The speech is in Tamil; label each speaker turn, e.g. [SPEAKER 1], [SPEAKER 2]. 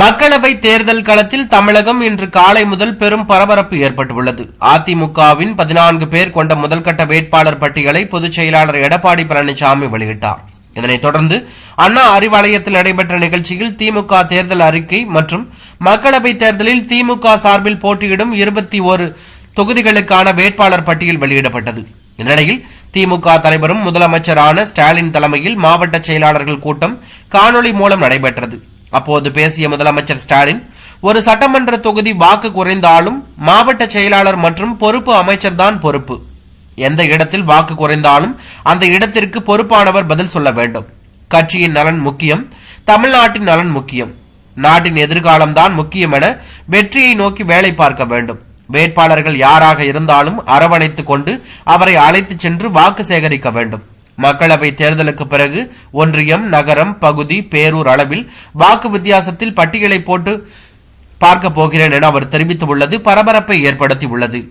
[SPEAKER 1] மக்களவை தேர்தல் களத்தில் தமிழகம் இன்று காலை முதல் பெரும் பரபரப்பு ஏற்பட்டுள்ளது. அதிமுகவின் 14 பேர் கொண்ட முதல்கட்ட வேட்பாளர் பட்டியலை பொதுச் செயலாளர் எடப்பாடி பழனிசாமி வெளியிட்டார். இதனைத் தொடர்ந்து அண்ணா அறிவாலயத்தில் நடைபெற்ற நிகழ்ச்சியில் திமுக தேர்தல் அறிக்கை மற்றும் மக்களவைத் தேர்தலில் திமுக சார்பில் போட்டியிடும் 21 தொகுதிகளுக்கான வேட்பாளர் பட்டியல் வெளியிடப்பட்டது. இந்நிலையில் திமுக தலைவரும் முதலமைச்சரான ஸ்டாலின் தலைமையில் மாவட்ட செயலாளர்கள் கூட்டம் காணொலி மூலம் நடைபெற்றது. அப்போது பேசிய முதலமைச்சர் ஸ்டாலின், ஒரு சட்டமன்ற தொகுதி வாக்கு குறைந்தாலும் மாவட்ட செயலாளர் மற்றும் பொறுப்பு அமைச்சர்தான் பொறுப்பு. எந்த இடத்தில் வாக்கு குறைந்தாலும் அந்த இடத்திற்கு பொறுப்பானவர் பதில் சொல்ல வேண்டும். கட்சியின் நலன் முக்கியம், தமிழ்நாட்டின் நலன் முக்கியம், நாட்டின் எதிர்காலம்தான் முக்கியம் என வெற்றியை நோக்கி வேலை பார்க்க வேண்டும். வேட்பாளர்கள் யாராக இருந்தாலும் அரவணைத்துக் கொண்டு அவரை அழைத்துச் சென்று வாக்கு சேகரிக்க வேண்டும். மக்களவை தேர்தலுக்கு பிறகு ஒன்றியம், நகரம், பகுதி, பேரூர் அளவில் வாக்கு வித்தியாசத்தில் பட்டியலை போட்டு பார்க்க போகிறேன் என அவர் தெரிவித்துள்ளது பரபரப்பை ஏற்படுத்தியுள்ளது.